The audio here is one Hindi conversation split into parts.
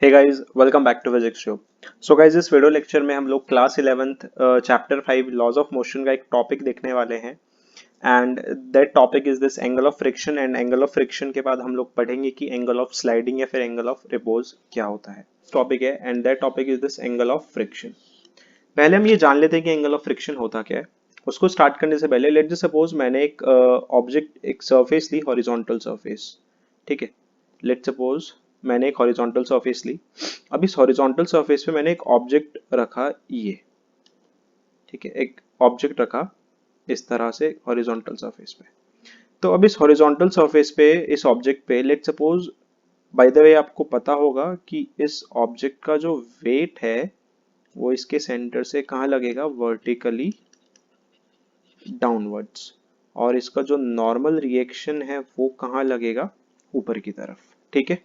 Hey guys, welcome back to physics show. So guys, इस वीडियो लेक्चर में हम लोग class 11th chapter 5 laws of motion का एक टॉपिक देखने वाले हैं। And that topic is this angle of friction. And angle of friction के बाद हम लोग पढ़ेंगे कि एंगल ऑफ स्लाइडिंग या फिर एंगल ऑफ रिपोज क्या होता है। टॉपिक है and that topic is this angle of friction. पहले हम ये जान लेते हैं कि एंगल ऑफ फ्रिक्शन होता क्या है। उसको स्टार्ट करने से पहले लेट जस्ट सपोज मैंने एक ऑब्जेक्ट एक सरफेस ली, हॉरिजॉन्टल सरफेस। ठीक है, लेट सपोज मैंने एक हॉरिजॉन्टल सरफेस ली। अब इस हॉरिजॉन्टल सरफेस पे मैंने एक ऑब्जेक्ट रखा ये। ठीक है, एक ऑब्जेक्ट रखा इस तरह से हॉरिजॉन्टल सरफेस पे। तो अब इस हॉरिजॉन्टल सरफेस पे इस ऑब्जेक्ट पे let suppose, by the way आपको पता होगा कि इस ऑब्जेक्ट का जो वेट है वो इसके सेंटर से कहाँ लगेगा, वर्टिकली डाउनवर्ड्स। और इसका जो नॉर्मल रिएक्शन है वो कहाँ लगेगा, ऊपर की तरफ। ठीक है,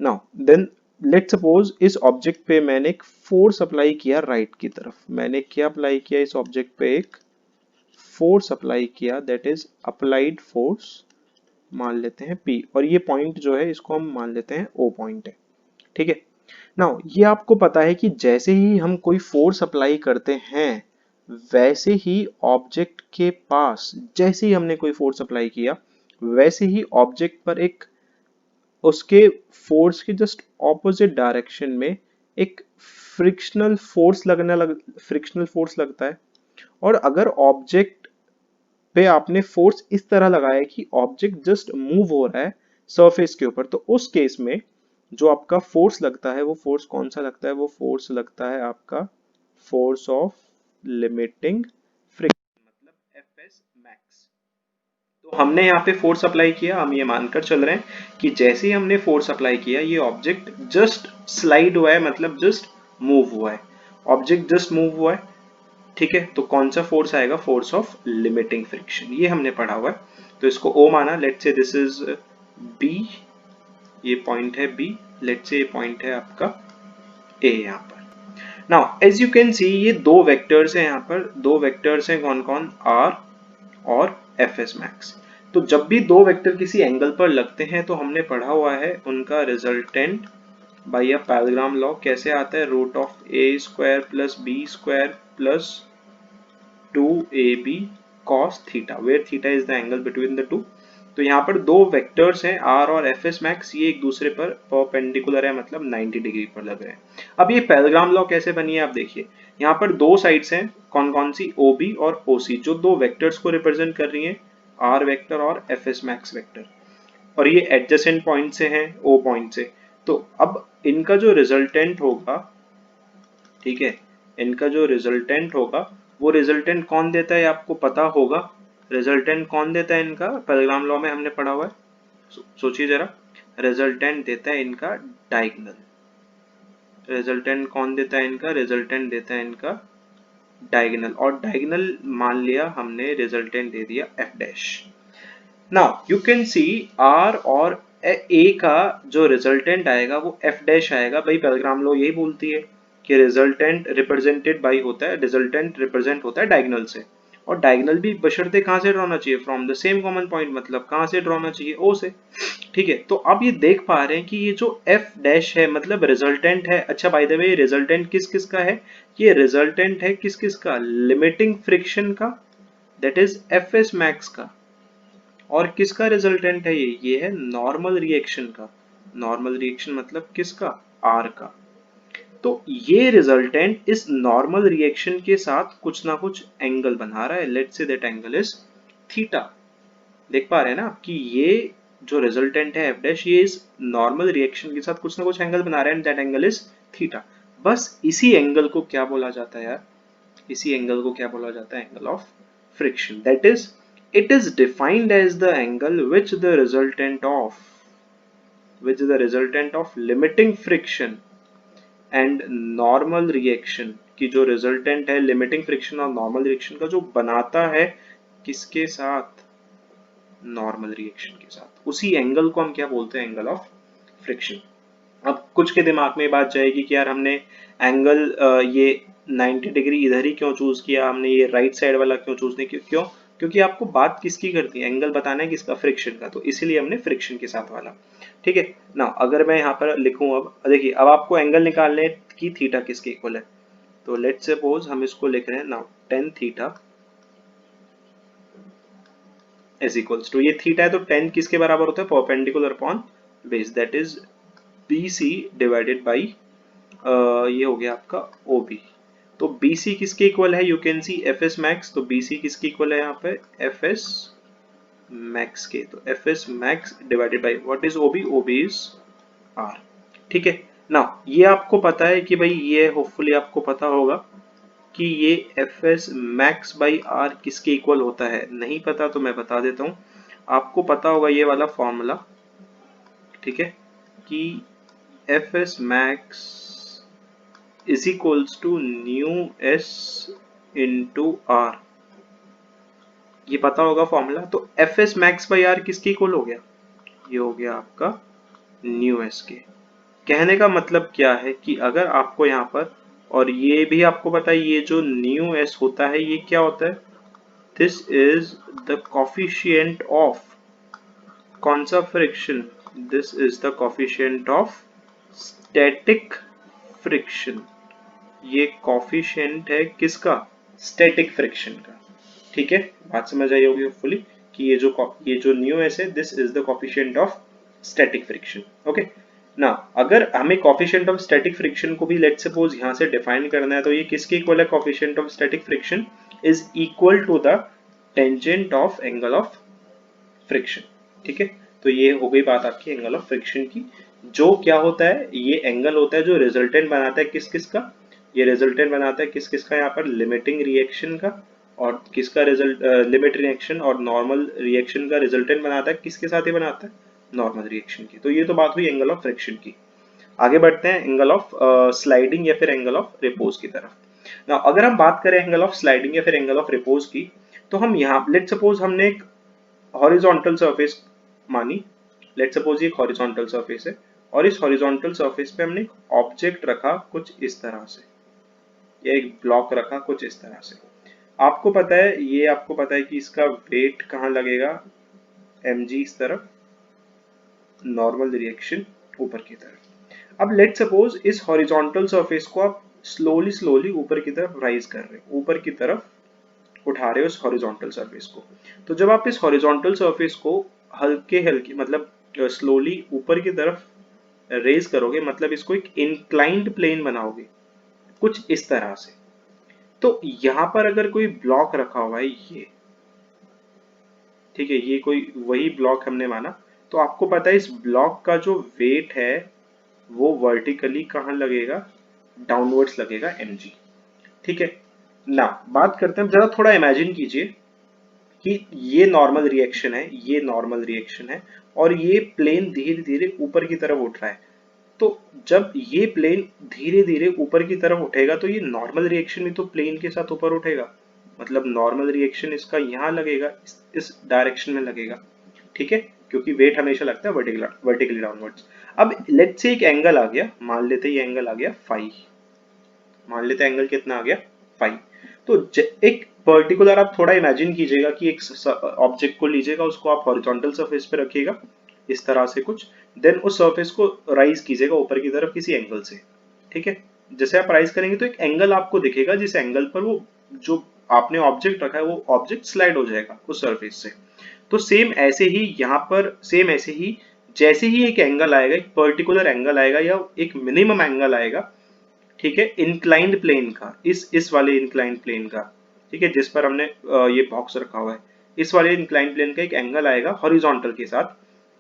नाउ देन लेट सपोज इस ऑब्जेक्ट पे मैंने एक फोर्स अप्लाई किया राइट की तरफ। मैंने क्या अप्लाई किया, इस ऑब्जेक्ट पे एक फोर्स अप्लाई किया, दैट इज अप्लाइड फोर्स, मान लेते हैं P। और ये पॉइंट जो है इसको हम मान लेते हैं O पॉइंट है। ठीक है, नाउ ये आपको पता है कि जैसे ही हम कोई फोर्स अप्लाई करते हैं वैसे ही ऑब्जेक्ट के पास, जैसे ही हमने कोई फोर्स अप्लाई किया वैसे ही ऑब्जेक्ट पर एक उसके फोर्स के जस्ट ऑपोजिट डायरेक्शन में एक फ्रिक्शनल फोर्स लगता है। और अगर ऑब्जेक्ट पे आपने फोर्स इस तरह लगाया कि ऑब्जेक्ट जस्ट मूव हो रहा है सरफेस के ऊपर, तो उस केस में जो आपका फोर्स लगता है वो फोर्स कौन सा लगता है, वो फोर्स लगता है आपका फोर्स ऑफ लिमिटिंग फ्रिक्शन, मतलब एफएस मैक्स। तो हमने यहाँ पे फोर्स अप्लाई किया, हम ये मानकर चल रहे हैं कि जैसे ही हमने फोर्स अप्लाई किया ये ऑब्जेक्ट जस्ट स्लाइड हुआ है, मतलब जस्ट मूव हुआ है। ऑब्जेक्ट जस्ट मूव हुआ है। ठीक है, तो कौन सा फोर्स आएगा, फोर्स ऑफ लिमिटिंग फ्रिक्शन, ये हमने पढ़ा हुआ है। तो इसको O माना, let's say this is B, ये पॉइंट है B, लेट से ये पॉइंट है आपका A यहाँ पर। Now as you can see ये दो वेक्टर्स हैं, यहाँ पर दो वेक्टर्स हैं, कौन कौन, R और एफएस मैक्स। तो जब भी दो वेक्टर किसी एंगल पर लगते हैं तो हमने पढ़ा हुआ है उनका resultant by a parallelogram law कैसे आता है, root of A square plus B square plus 2ab cos theta, where theta is the angle between the two. तो यहाँ पर दो वेक्टर्स हैं R और एफएस मैक्स, ये एक दूसरे पर परपेंडिकुलर है, मतलब 90 डिग्री पर लग रहे हैं। अब ये पैरेललोग्राम लॉ कैसे बनी है आप देखिए, यहाँ पर दो साइड्स हैं, कौन कौन सी, OB और OC, जो दो वेक्टर्स को रिप्रेजेंट कर रही हैं, R वेक्टर और एफएस मैक्स वेक्टर। और ये एडजेसेंट पॉइंट से हैं, O पॉइंट से। तो अब इनका जो रिजल्टेंट होगा, ठीक है, इनका जो रिजल्टेंट होगा वो रिजल्टेंट कौन देता है आपको पता होगा। रिजल्टेंट कौन देता है इनका, पैरेललोग्राम लॉ में हमने पढ़ा हुआ है। सोचिए जरा, रिजल्टेंट देता है इनका डायगोनल। रिजल्टेंट कौन देता है इनका, रिजल्टेंट देता है इनका डायगोनल। और डायगोनल मान लिया हमने, रिजल्टेंट दे दिया F dash. Now you can see R और ए का जो रिजल्टेंट आएगा वो एफ डैश आएगा। भाई पैरेललोग्राम लॉ यही बोलती है कि रिजल्टेंट रिप्रेजेंटेड बाई होता है, रिजल्टेंट रिप्रेजेंट होता है डायगोनल से। और डायगोनल भी बशर्ते कहां से ड्रॉ होना चाहिए, from the same common point, मतलब कहां से ड्रॉ होना चाहिए, ओ से। ठीक है, तो अब ये देख पा रहे हैं कि ये जो एफ डैश है मतलब रिजल्टेंट है। अच्छा बाय द वे रिजल्टेंट किस किस का है, ये रिजल्टेंट है किस किस का, लिमिटिंग फ्रिक्शन का, that is F S max का। और किसका रिजल्टेंट है ये है नॉर्मल रिएक्शन का। नॉर्मल रिएक्शन मतलब किसका, आर का। तो ये रिजल्टेंट इस नॉर्मल रिएक्शन के साथ कुछ ना कुछ एंगल बना रहा है, let's say that angle is theta. देख पा रहे हैं ना कि ये जो रिजल्टेंट है एफ डैश, ये इस नॉर्मल रिएक्शन के साथ कुछ ना कुछ एंगल बना रहा है, दैट एंगल इज थीटा। बस इसी एंगल को क्या बोला जाता है यार, इसी एंगल को क्या बोला जाता है, angle of friction. That is it is defined as the angle which the resultant of limiting friction and normal reaction, की जो रिजल्टेंट है लिमिटिंग फ्रिक्शन और नॉर्मल रिएक्शन का, जो बनाता है किसके साथ, नॉर्मल रिएक्शन के साथ, उसी एंगल को हम क्या बोलते हैं, एंगल ऑफ फ्रिक्शन। अब कुछ के दिमाग में बात जाएगी कि यार हमने एंगल ये 90 डिग्री इधर ही क्यों चूज किया, हमने ये राइट साइड वाला क्यों चूज नहीं किया, क्यों, क्योंकि आपको बात किसकी करती है, एंगल बताना है किसका, फ्रिक्शन का, तो इसीलिए हमने फ्रिक्शन के साथ वाला। ठीक है ना। अगर मैं यहाँ पर लिखूं, अब देखिए, अब आपको एंगल निकालने हैं कि थीटा किसके इक्वल है। तो लेट्स सपोज हम इसको लिख रहे हैं now tan theta is equals to, ये थीटा है तो टेन किसके बराबर होता है, perpendicular upon base, that is B C divided by ये हो गया आपका ओ बी। तो बी सी किसके इक्वल है, you can see F S max, तो बी सी किसके इक्वल है यहाँ पे, एफ एस मैक्स के, तो F S max divided by what is O B, O B is R. ठीक है ना। ये आपको पता है कि भाई, ये होपफुली आपको पता होगा कि ये F S max by R किसके इक्वल होता है। नहीं पता तो मैं बता देता हूँ, आपको पता होगा ये वाला फॉर्मूला, ठीक है, कि F S max is equals to nu S into R, ये पता होगा फॉर्मूला। तो F S max by R किसके इक्वल हो गया, ये हो गया आपका न्यू एस के। कहने का मतलब क्या है कि अगर आपको यहाँ पर, और ये भी आपको पता है, ये जो न्यू एस होता है ये क्या होता है, this is the coefficient of कौन सा friction, this is the coefficient of static friction. ये कोफिशिएंट है किसका, स्टैटिक फ्रिक्शन का। ठीक है, बात समझ आई होगी होपफुली कि ये जो न्यू एस है, this is the coefficient of static friction. Okay ना। अगर हमें कोफिशिएंट ऑफ स्टैटिक फ्रिक्शन को भी लेट्स सपोज यहाँ से डिफाइन करना है, तो ये किसके इक्वल है, coefficient of static friction is equal to the tangent of angle of friction. ठीक है, तो ये हो गई बात आपकी एंगल ऑफ फ्रिक्शन की। जो क्या होता है, ये एंगल होता है जो रिजल्टेंट बनाता है किस किस का, ये रिजल्टेंट बनाता है किस किस का, यहाँ पर लिमिटिंग रिएक्शन का, और किसका रिजल्ट, लिमिट रिएक्शन और नॉर्मल रिएक्शन का रिजल्टेंट बनाता है किसके साथ ही बनाता है, नॉर्मल रिएक्शन की। तो ये तो बात हुई एंगल ऑफ फ्रिक्शन की। आगे बढ़ते हैं एंगल ऑफ स्लाइडिंग या फिर एंगल ऑफ रिपोज की तरफ। ना अगर हम बात करें एंगल ऑफ स्लाइडिंग या फिर एंगल ऑफ रिपोज की, तो हम यहाँ लेट सपोज हमने एक हॉरिजॉन्टल सरफेस मानी, लेट सपोज ये हॉरिजॉन्टल सरफेस है, और इस हॉरिजॉन्टल सरफेस पे हमने ऑब्जेक्ट रखा कुछ इस तरह से, या एक ब्लॉक रखा कुछ इस तरह से। आपको पता है, ये आपको पता है कि इसका वेट कहाँ लगेगा, mg इस तरफ, नॉर्मल रिएक्शन ऊपर की तरफ। अब लेट सपोज इस हॉरिजॉन्टल सरफेस को आप स्लोली स्लोली ऊपर की तरफ राइज कर रहे हो, ऊपर की तरफ उठा रहे हो इस हॉरिजॉन्टल सरफेस को। तो जब आप इस हॉरिजॉन्टल सरफेस को हल्के हल्के मतलब स्लोली ऊपर की तरफ रेज करोगे, मतलब इसको एक इंक्लाइंड प्लेन बनाओगे कुछ इस तरह से। तो यहां पर अगर कोई ब्लॉक रखा हुआ है ये, ठीक है, ये कोई वही ब्लॉक हमने माना, तो आपको पता है इस ब्लॉक का जो वेट है वो वर्टिकली कहाँ लगेगा, डाउनवर्ड्स लगेगा mg। ठीक है ना। बात करते हैं, जरा थोड़ा इमेजिन कीजिए कि ये नॉर्मल रिएक्शन है, ये नॉर्मल रिएक्शन है, और ये प्लेन धीरे धीरे ऊपर की तरफ उठ रहा है। तो जब ये प्लेन धीरे धीरे ऊपर की तरफ उठेगा, तो ये नॉर्मल रिएक्शन भी तो प्लेन के साथ ऊपर उठेगा, मतलब नॉर्मल रिएक्शन इसका यहाँ लगेगा, इस डायरेक्शन में लगेगा। ठीक है, क्योंकि वेट हमेशा लगता है वर्टिकली डाउनवर्ड्स। अब लेट्स से एक एंगल आ गया, मान लेते ये एंगल आ गया फाई, मान लेते एंगल कितना आ गया, फाई। तो एक पर्टिकुलर, आप थोड़ा इमेजिन कीजिएगा कि एक ऑब्जेक्ट को लीजिएगा, उसको आप हॉरिजॉन्टल सरफेस पे रखिएगा इस तरह से कुछ, देन उस सरफेस को राइज कीजिएगा ऊपर की तरफ किसी एंगल से। ठीक है, जैसे आप राइज करेंगे तो एक एंगल आपको दिखेगा, जिस एंगल पर वो जो आपने ऑब्जेक्ट रखा है वो ऑब्जेक्ट स्लाइड हो जाएगा उस सरफेस से। तो सेम ऐसे ही यहाँ पर, सेम ऐसे ही जैसे ही एक एंगल आएगा, एक पर्टिकुलर एंगल आएगा या एक मिनिमम एंगल आएगा, ठीक है, इंक्लाइंड प्लेन का, इस वाले इंक्लाइंड प्लेन का, ठीक है, जिस पर हमने ये बॉक्स रखा हुआ है, इस वाले इंक्लाइंड प्लेन का एक एंगल आएगा हॉरिजॉन्टल के साथ,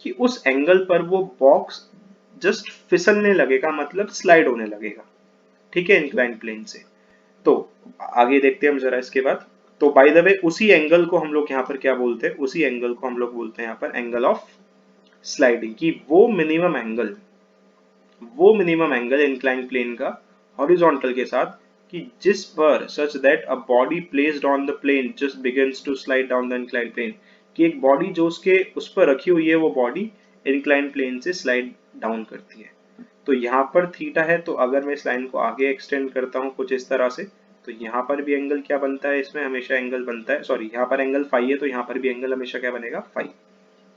कि उस एंगल पर वो बॉक्स जस्ट फिसलने लगेगा, मतलब स्लाइड होने लगेगा। ठीक है, इंक्लाइंड प्लेन से। तो आगे देखते हैं हम जरा इसके बाद। तो बाय द वे उसी एंगल को हम लोग यहाँ पर क्या बोलते हैं, उसी एंगल को हम लोग बोलते हैं यहाँ पर एंगल ऑफ स्लाइडिंग, की वो मिनिमम एंगल इंक्लाइंड प्लेन का हॉरिजॉन्टल के साथ, कि जिस पर such that a body placed on the plane just begins to slide down the inclined plane, कि एक बॉडी जो उसके उस पर रखी हुई है वो बॉडी इंक्लाइंड प्लेन से स्लाइड डाउन करती है। तो यहाँ पर थीटा है, तो अगर मैं इस लाइन को आगे एक्सटेंड करता हूँ कुछ इस तरह से, तो यहाँ पर भी एंगल क्या बनता है, इसमें हमेशा एंगल बनता है, सॉरी यहाँ पर एंगल फाई है, तो यहाँ पर भी एंगल हमेशा क्या बनेगा, फाई।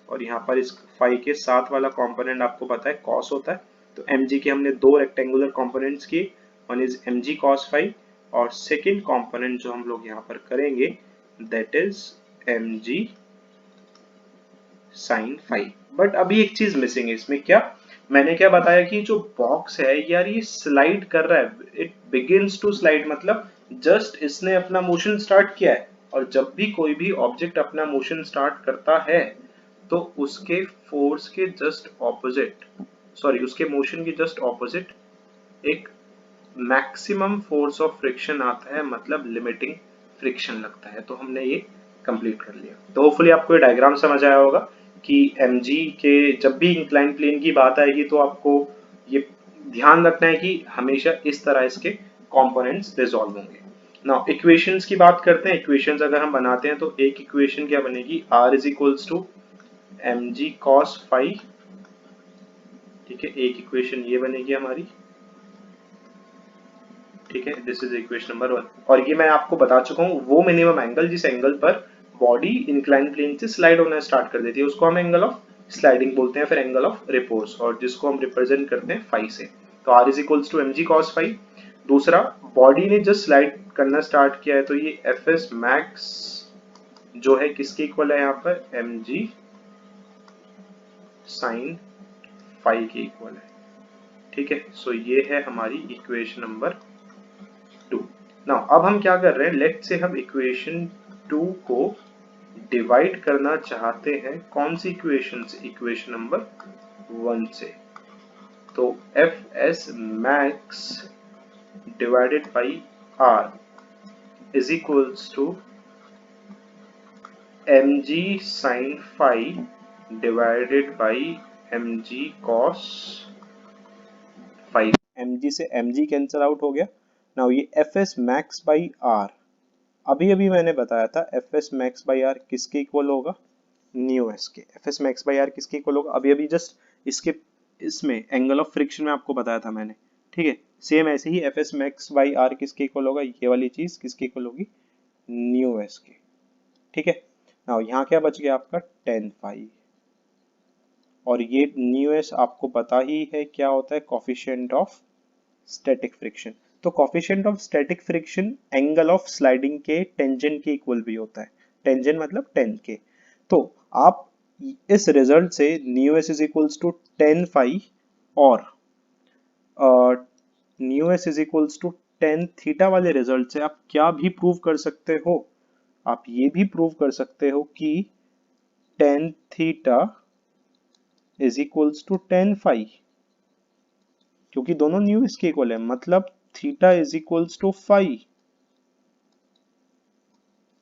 और यहाँ पर इस फाई के साथ वाला कंपोनेंट आपको पता है कॉस होता है। तो mg के हमने दो रेक्टेंगुलर कंपोनेंट्स किए, one is mg cos phi और सेकेंड कंपोनेंट जो हम लोग यहाँ पर करेंगे that is mg sin phi. But अभी एक चीज मिसिंग है इसमें, क्या मैंने क्या बताया कि जो बॉक्स है यार ये स्लाइड कर रहा है, इट बिगिंस टू स्लाइड, मतलब जस्ट इसने अपना मोशन स्टार्ट किया है, और जब भी कोई भी ऑब्जेक्ट अपना मोशन स्टार्ट करता है तो उसके फोर्स के जस्ट ऑपोजिट, सॉरी उसके मोशन के जस्ट ऑपोजिट एक मैक्सिमम फोर्स ऑफ फ्रिक्शन आता है, मतलब लिमिटिंग फ्रिक्शन लगता है। तो हमने ये कंप्लीट कर लिया। तो होपफुली आपको ये डायग्राम समझ आया होगा कि mg के जब भी इंक्लाइन प्लेन की बात आएगी तो आपको ये ध्यान रखना है कि हमेशा इस तरह इसके कंपोनेंट्स रिजॉल्व होंगे। नाउ इक्वेशंस की बात करते हैं। इक्वेशंस अगर हम बनाते हैं तो एक इक्वेशन क्या बनेगी, r is equals to mg cos phi, ठीक है, एक इक्वेशन ये बनेगी हमारी, ठीक है, दिस इज इक्वेशन नंबर 1। और ये मैं आपको बता चुका हूँ वो मिनिमम एंगल जिस एंगल पर बॉडी इंक्लाइन प्लेन से स्लाइड होना स्टार्ट कर देती है उसको हम एंगल ऑफ स्लाइडिंग बोलते हैं, फिर एंगल ऑफ रिपोज, और जिसको हम रिप्रेजेंट करते हैं फाई से। तो r is equals to mg cos phi. दूसरा, बॉडी ने जस्ट स्लाइड करना स्टार्ट किया है तो ये fs मैक्स जो है किसके इक्वल है यहाँ पर, mg sin फाई के इक्वल है, ठीक है। सो ये है हमारी इक्वेशन नंबर 2। नाउ अब हम क्या कर रहे हैं, लेट से हम इक्वेशन 2 को डिवाइड करना चाहते हैं कौन सी इक्वेशन से, इक्वेशन नंबर 1 से। तो F S max divided by R is equals to M G sine phi divided by M G cos phi. M G से एम जी कैंसिल आउट हो गया। नाउ ये F S max by R, अभी अभी मैंने बताया था F S max by R किसके इक्वल होगा, न्यू एस के। F S max by R किसके इक्वल होगा, अभी अभी जस्ट इसके इसमें एंगल ऑफ फ्रिक्शन में आपको बताया था मैंने, ठीक है। सेम ऐसे ही F S max by R किसके इक्वल होगा, ये वाली चीज किसके इक्वल होगी, न्यू एस के, ठीक है। नाउ यहाँ क्या बच गया आपका टेन फाई, और ये न्यू एस आपको पता ही है क्या होता है, कोफिशिएंट ऑफ स्टैटिक फ्रिक्शन। तो coefficient of static friction angle of sliding के टेंजेंट के इक्वल भी होता है, टेंजेंट मतलब 10 के। तो आप इस रिजल्ट से mu S is equals to 10 phi और mu S is equals to 10 theta वाले रिजल्ट से आप क्या भी प्रूव कर सकते हो, आप ये भी प्रूव कर सकते हो कि 10 theta is equals to 10 phi, क्योंकि दोनों न्यू इसके इक्वल है, मतलब theta is equals to phi,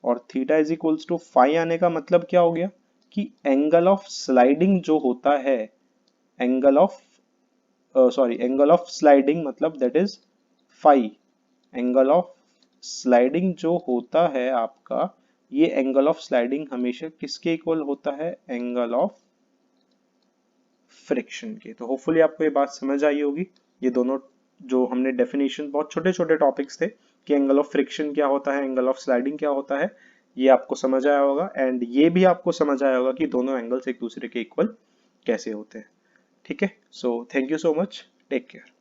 और theta is equals to phi आने का मतलब क्या हो गया कि एंगल ऑफ स्लाइडिंग जो होता है, angle of angle of sliding मतलब that is phi, angle of sliding जो होता है आपका, ये एंगल ऑफ स्लाइडिंग हमेशा किसके इक्वल होता है, एंगल ऑफ फ्रिक्शन के। तो होपफुली आपको ये बात समझ आई होगी। ये दोनों जो हमने डेफिनेशन, बहुत छोटे छोटे टॉपिक्स थे कि एंगल ऑफ फ्रिक्शन क्या होता है, एंगल ऑफ स्लाइडिंग क्या होता है, ये आपको समझ आया होगा। एंड ये भी आपको समझ आया होगा कि दोनों एंगल्स एक दूसरे के इक्वल कैसे होते हैं, ठीक है। So thank you so much, take care.